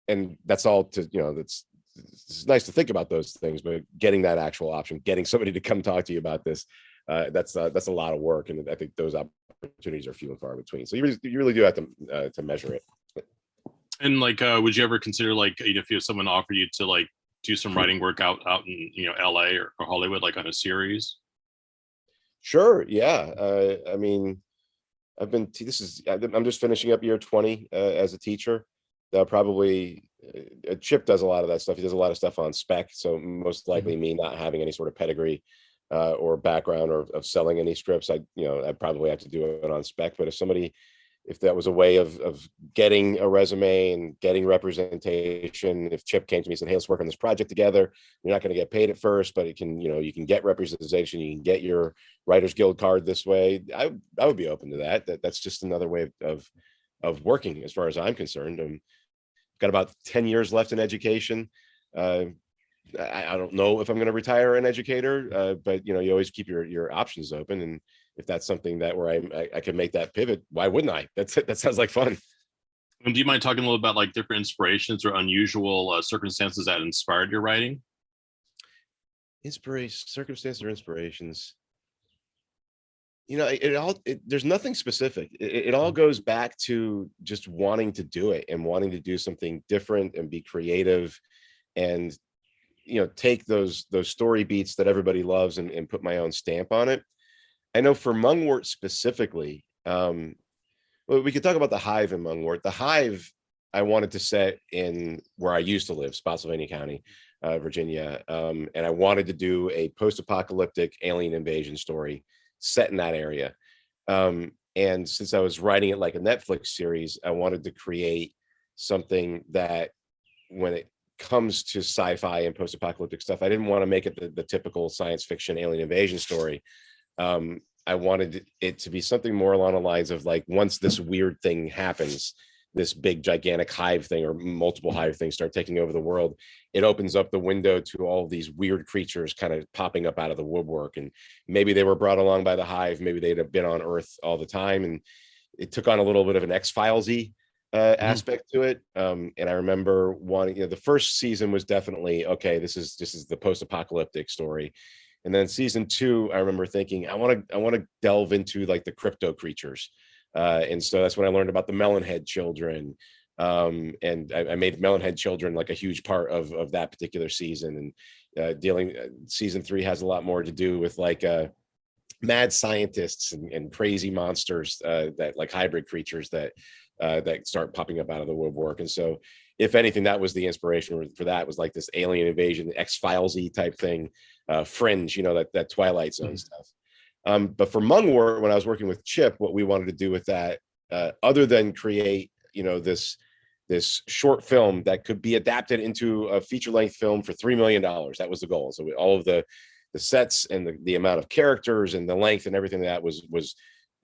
[SPEAKER 2] and that's all to, that's it's nice to think about those things, but getting that actual option, getting somebody to come talk to you about this, that's a lot of work, and I think those opportunities are few and far between. So you really do have to measure it.
[SPEAKER 1] And like, would you ever consider like, if someone offered you to like do some writing work out in LA or Hollywood, like on a series?
[SPEAKER 2] Sure, yeah. I mean, I'm just finishing up year 20 as a teacher. Probably Chip does a lot of that stuff. He does a lot of stuff on spec. So most
[SPEAKER 1] Hmm.
[SPEAKER 2] likely me not having any sort of pedigree or background or of selling any scripts, I'd probably have to do it on spec. But if that was a way of getting a resume and getting representation, if Chip came to me and said, "Hey, let's work on this project together. You're not going to get paid at first, but you can get representation. You can get your Writers Guild card this way." I would be open to that. That's just another way of working, as far as I'm concerned. Got about 10 years left in education. Uh, I don't know if I'm going to retire an educator, but you always keep your options open, and if that's something that where I can make that pivot, why wouldn't I? That sounds like fun.
[SPEAKER 1] And do you mind talking a little about like different inspirations or unusual circumstances that inspired your writing?
[SPEAKER 2] Inspiration, circumstances, or inspirations. There's nothing specific. It all goes back to just wanting to do it and wanting to do something different and be creative, and take those story beats that everybody loves and put my own stamp on it. I know for Mungwort specifically, well, we could talk about the Hive in Mungwort. The Hive, I wanted to set in where I used to live, Spotsylvania County, Virginia, and I wanted to do a post-apocalyptic alien invasion story set in that area. And since I was writing it like a Netflix series, I wanted to create something that, when it comes to sci-fi and post-apocalyptic stuff, I didn't want to make it the typical science fiction alien invasion story. I wanted it to be something more along the lines of like, once this weird thing happens, this big gigantic hive thing or multiple hive things start taking over the world, it opens up the window to all these weird creatures kind of popping up out of the woodwork. And maybe they were brought along by the hive, maybe they'd have been on Earth all the time, and it took on a little bit of an X-Filesy
[SPEAKER 1] Hmm.
[SPEAKER 2] aspect to it. And I remember wanting, the first season was definitely, okay, this is the post-apocalyptic story. And then season 2, I remember thinking, I want to delve into like the crypto creatures. And so that's when I learned about the Melonhead children. And I made Melonhead children like a huge part of that particular season. And season 3 has a lot more to do with like mad scientists and crazy monsters, that like hybrid creatures that start popping up out of the woodwork. And so, if anything, that was the inspiration for that, was like this alien invasion, X-Filesy type thing, Fringe, that Twilight Zone
[SPEAKER 1] Hmm.
[SPEAKER 2] stuff. But for Mungwort, when I was working with Chip, what we wanted to do with that, other than create, this short film that could be adapted into a feature-length film for $3 million. That was the goal. So all of the sets and the amount of characters and the length and everything that was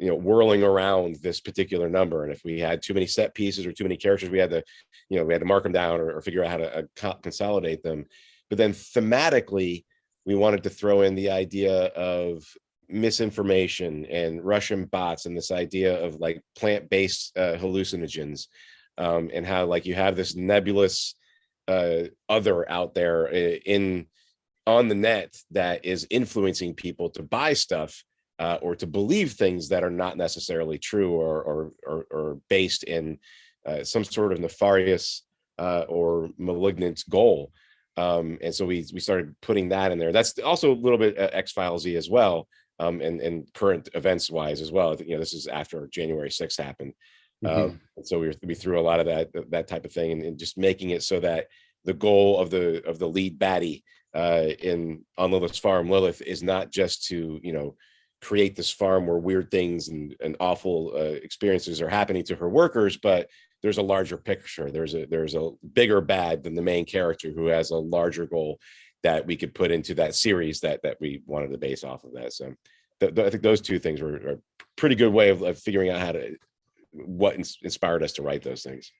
[SPEAKER 2] whirling around this particular number. And if we had too many set pieces or too many characters, we had to mark them down or figure out how to consolidate them. But then thematically, we wanted to throw in the idea of misinformation and Russian bots, and this idea of like plant-based hallucinogens, and how like you have this nebulous other out there in on the net that is influencing people to buy stuff or to believe things that are not necessarily true or based in some sort of nefarious or malignant goal. And so we started putting that in there. That's also a little bit X-Filesy as well, and current events wise as well. You know, this is after January 6th happened. And so we threw a lot of that type of thing, and just making it so that the goal of the lead baddie in on Lilith's farm, Lilith, is not just to, you know, create this farm where weird things and awful experiences are happening to her workers, but there's a larger picture. There's a bigger bad than the main character who has a larger goal that we could put into that series that we wanted to base off of that. So I think those two things were a pretty good way of figuring out how to what inspired us to write those things.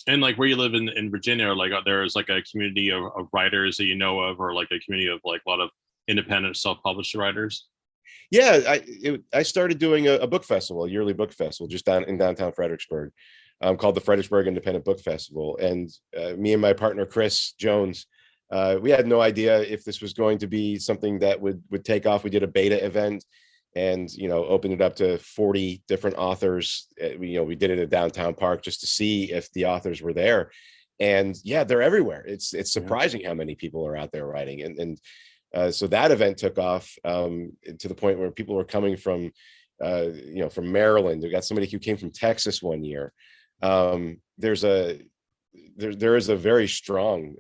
[SPEAKER 1] And like where you live in Virginia, like there's like a community of writers that you know of, or like a community of like a lot of independent self-published writers?
[SPEAKER 2] Yeah, I started doing a book festival, a yearly book festival, just down in downtown Fredericksburg, called the Fredericksburg Independent Book Festival. And me and my partner Chris Jones, we had no idea if this was going to be something that would take off. We did a beta event, and, you know, opened it up to 40 different authors. You know, we did it at downtown park just to see if the authors were there. And yeah, they're everywhere. It's surprising how many people are out there writing. And so that event took off to the point where people were coming from, you know, from Maryland. We got somebody who came from Texas one year. There is a very strong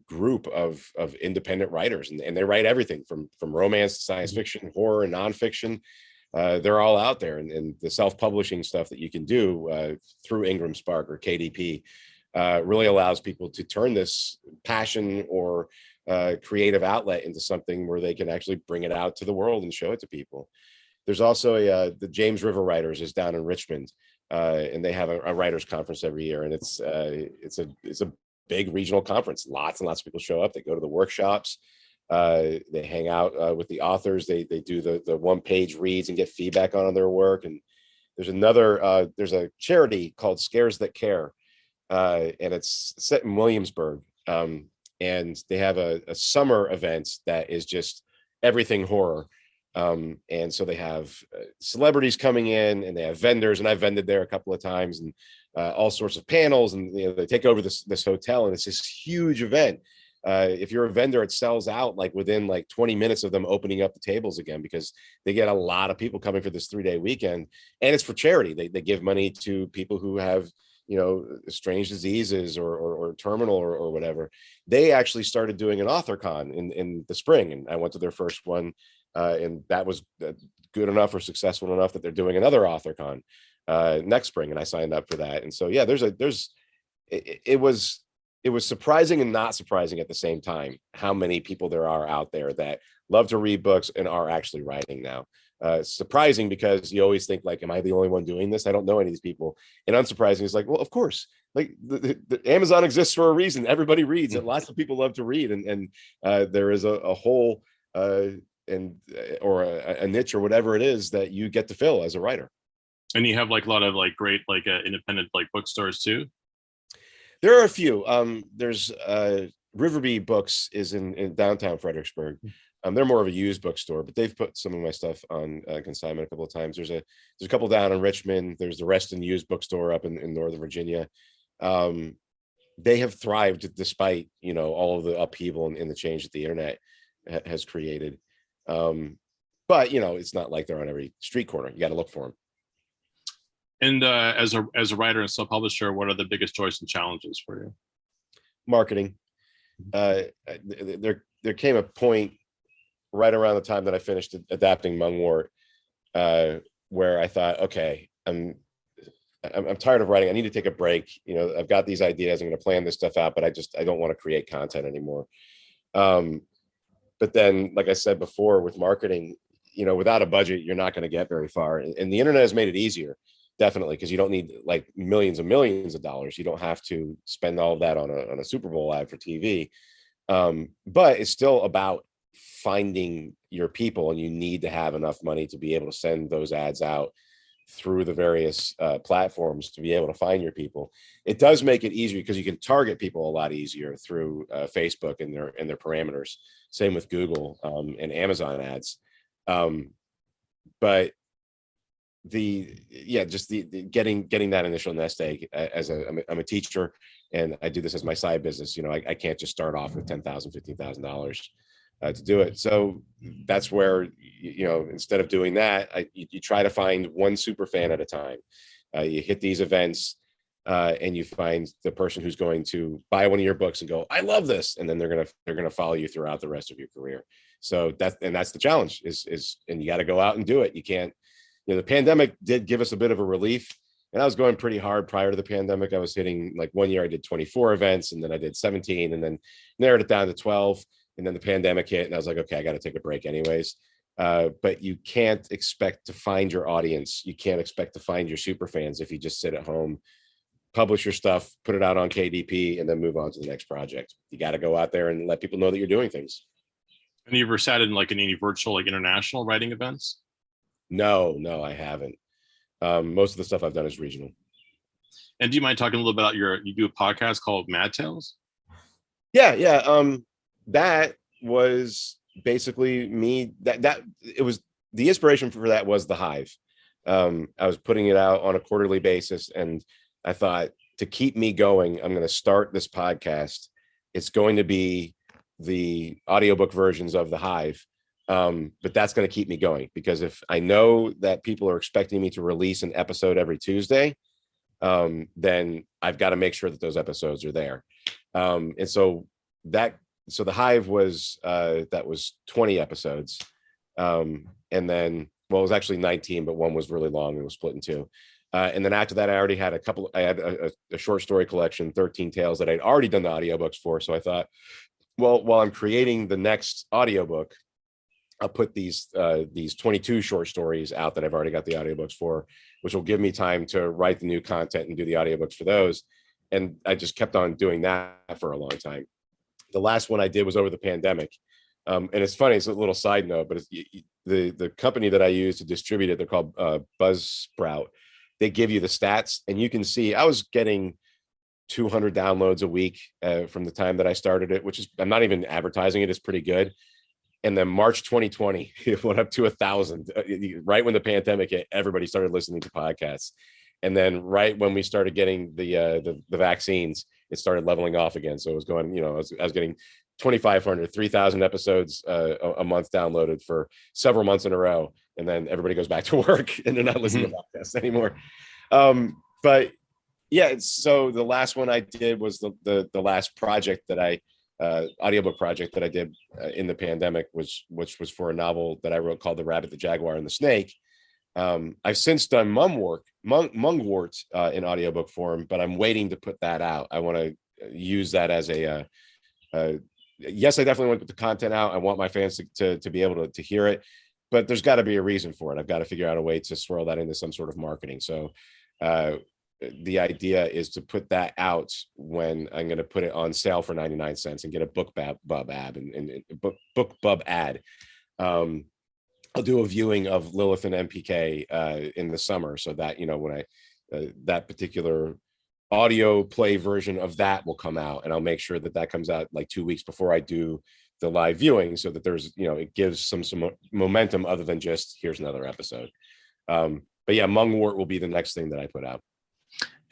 [SPEAKER 2] group of independent writers, and they write everything from romance to science fiction, horror, and nonfiction. They're all out there, and the self-publishing stuff that you can do through Ingram Spark or KDP really allows people to turn this passion or creative outlet into something where they can actually bring it out to the world and show it to people. There's also the James River Writers is down in Richmond, and they have a writers conference every year, and it's a big regional conference. Lots and lots of people show up. They go to the workshops. They hang out with the authors. They do the one-page reads and get feedback on their work. And there's there's a charity called Scares That Care, and it's set in Williamsburg. And they have a summer event that is just everything horror. And so they have celebrities coming in, and they have vendors, and I've vended there a couple of times, and all sorts of panels, and, you know, they take over this hotel, and it's this huge event. If you're a vendor, it sells out like within like 20 minutes of them opening up the tables again, because they get a lot of people coming for this 3-day weekend, and it's for charity. They give money to people who have, you know, strange diseases or terminal or whatever. They actually started doing an author con in the spring, and I went to their first one, and that was good enough or successful enough that they're doing another author con next spring, and I signed up for that. And so yeah, it was surprising and not surprising at the same time how many people there are out there that love to read books and are actually writing now. Surprising because you always think like, am I the only one doing this? I don't know any of these people. And unsurprising is like, well, of course, like the Amazon exists for a reason. Everybody reads, and lots of people love to read, and there is a whole or a niche or whatever it is that you get to fill as a writer.
[SPEAKER 1] And you have like a lot of like great like independent like bookstores too.
[SPEAKER 2] There are a few. There's Riverby Books is in downtown Fredericksburg. They're more of a used bookstore, but they've put some of my stuff on consignment a couple of times. There's a couple down in Richmond. There's the Reston Used Bookstore up in Northern Virginia. They have thrived despite, you know, all of the upheaval and the change that the internet has created. But, you know, it's not like they're on every street corner. You got to look for them.
[SPEAKER 1] And as a writer and self-publisher, what are the biggest joys and challenges for you?
[SPEAKER 2] Marketing. There came a point right around the time that I finished adapting Mungwort, where I thought, okay, I'm tired of writing. I need to take a break. You know, I've got these ideas. I'm going to plan this stuff out, but I don't want to create content anymore. But then, like I said before, with marketing, you know, without a budget, you're not going to get very far. And the internet has made it easier, definitely, because you don't need like millions and millions of dollars. You don't have to spend all of that on a Super Bowl ad for TV. But it's still about finding your people, and you need to have enough money to be able to send those ads out through the various platforms to be able to find your people. It does make it easier because you can target people a lot easier through Facebook and their parameters. Same with Google and Amazon ads. But just the getting that initial nest egg. I'm a teacher, and I do this as my side business. I can't just start off with $10,000, $15,000 to do it. So that's where, instead of doing that, you try to find one super fan at a time. You hit these events, and you find the person who's going to buy one of your books and go, I love this, and then they're gonna follow you throughout the rest of your career. So that's the challenge and you got to go out and do it. You can't. The pandemic did give us a bit of a relief, and I was going pretty hard prior to the pandemic. I was hitting, like, one year I did 24 events, and then I did 17, and then narrowed it down to 12. And then the pandemic hit, and I was like, okay, I got to take a break anyways. But you can't expect to find your audience. You can't expect to find your super fans if you just sit at home, publish your stuff, put it out on KDP, and then move on to the next project. You got to go out there and let people know that you're doing things.
[SPEAKER 1] And you ever sat in like any virtual, like international writing events?
[SPEAKER 2] No, I haven't. Most of the stuff I've done is regional.
[SPEAKER 1] And do you mind talking a little bit about you do a podcast called Mad Tales?
[SPEAKER 2] Yeah. That was basically me. That it was the inspiration for that was the Hive. I was putting it out on a quarterly basis, and I thought, to keep me going, I'm going to start this podcast. It's going to be the audiobook versions of the Hive. But that's going to keep me going, because if I know that people are expecting me to release an episode every Tuesday, then I've got to make sure that those episodes are there. And so the Hive was that was 20 episodes. And then, well, it was actually 19, but one was really long and it was split in two. And then after that, I already had I had a short story collection, 13 Tales, that I'd already done the audiobooks for. So I thought, well, while I'm creating the next audiobook, I'll put these 22 short stories out that I've already got the audiobooks for, which will give me time to write the new content and do the audiobooks for those. And I just kept on doing that for a long time. The last one I did was over the pandemic. And it's funny, it's a little side note, but it's, the company that I use to distribute it, they're called Buzzsprout. They give you the stats, and you can see I was getting 200 downloads a week from the time that I started it, which is, I'm not even advertising it, it's pretty good. And then March 2020, it went up to 1,000. Right when the pandemic hit, everybody started listening to podcasts. And then right when we started getting the vaccines, it started leveling off again. So it was going, I was getting 2,500, 3,000 episodes a month downloaded for several months in a row. And then everybody goes back to work and they're not listening to podcasts anymore. But yeah, so the last one I did was the last project that audiobook project that I did in the pandemic, which was for a novel that I wrote called The Rabbit, the Jaguar, and the Snake. I've since done Mungwort in audiobook form, but I'm waiting to put that out. I want to use that as yes, I definitely want to put the content out. I want my fans to be able to hear it, but there's got to be a reason for it. I've got to figure out a way to swirl that into some sort of marketing. So the idea is to put that out when I'm going to put it on sale for 99 cents and get a BookBub ad and BookBub ad. I'll do a viewing of Lilith and MPK in the summer, so that when that particular audio play version of that will come out, and I'll make sure that comes out like 2 weeks before I do the live viewing, so that there's it gives some momentum other than just here's another episode. But yeah, Mungwort will be the next thing that I put out.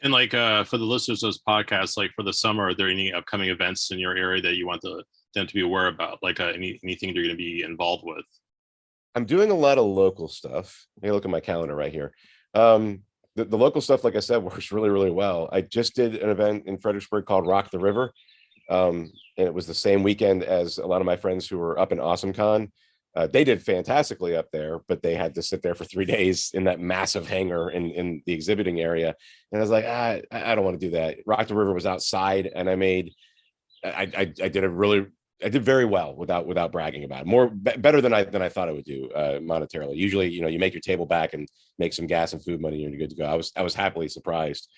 [SPEAKER 1] And like for the listeners of this podcast, like for the summer, are there any upcoming events in your area that you want them to be aware about? Like anything they're going to be involved with?
[SPEAKER 2] I'm doing a lot of local stuff. Let me look at my calendar right here. The local stuff, like I said, works really, really well. I just did an event in Fredericksburg called Rock the River. And it was the same weekend as a lot of my friends who were up in AwesomeCon. They did fantastically up there, but they had to sit there for 3 days in that massive hangar in the exhibiting area. And I was like, I don't want to do that. Rock the River was outside, and I did very well without bragging about it. Better than I thought I would do monetarily. Usually, you make your table back and make some gas and food money and you're good to go. I was happily surprised.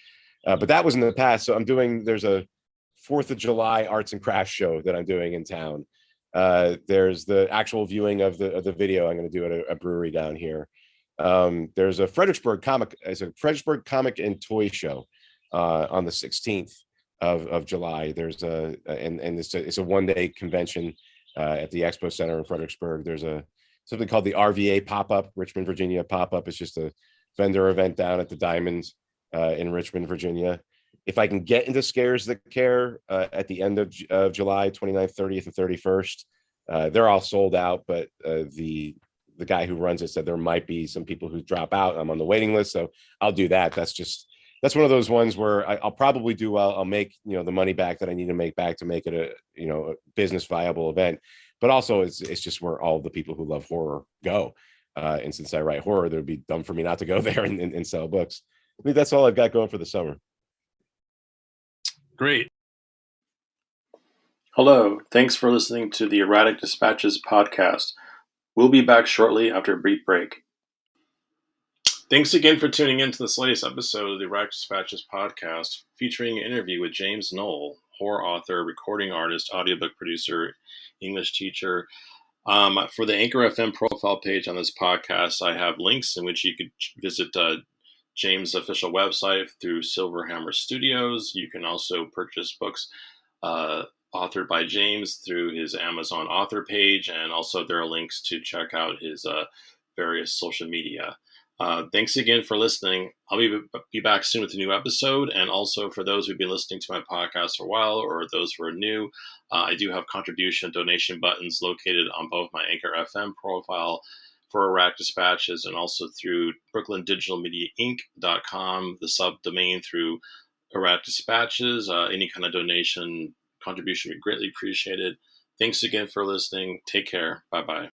[SPEAKER 2] But that was in the past. So there's a 4th of July arts and crafts show that I'm doing in town. There's the actual viewing of the video I'm going to do at a brewery down here. There's a Fredericksburg comic and toy show on the 16th of July. There's and it's a 1-day convention at the Expo Center in Fredericksburg. There's something called the RVA pop-up, Richmond, Virginia pop-up. It's just a vendor event down at the Diamonds in Richmond, Virginia. If I can get into Scares That Care at the end of July, 29th, 30th, and 31st, they're all sold out, but the guy who runs it said there might be some people who drop out. I'm on the waiting list, so I'll do that. That's one of those ones where I'll probably do well. I'll make the money back that I need to make back to make it a business viable event. But also it's just where all the people who love horror go. And since I write horror, it would be dumb for me not to go there and sell books. I think that's all I've got going for the summer.
[SPEAKER 1] Great. Hello, thanks for listening to the Erratic Dispatches podcast. We'll be back shortly after a brief break. Thanks again for tuning in to this latest episode of the Erratic Dispatches podcast, featuring an interview with James Noll, horror author, recording artist, audiobook producer, English teacher. For the Anchor FM profile page on this podcast, I have links in which you could visit James' official website through Silverhammer Studios. You can also purchase books authored by James through his Amazon author page, and also there are links to check out his various social media. Thanks again for listening. I'll be back soon with a new episode, and also for those who've been listening to my podcast for a while, or those who are new, I do have contribution donation buttons located on both my Anchor FM profile for Iraq Dispatches and also through BrooklynDigitalMediaInc.com, the subdomain through Iraq Dispatches. Any kind of donation contribution would be greatly appreciated. Thanks again for listening. Take care. Bye-bye.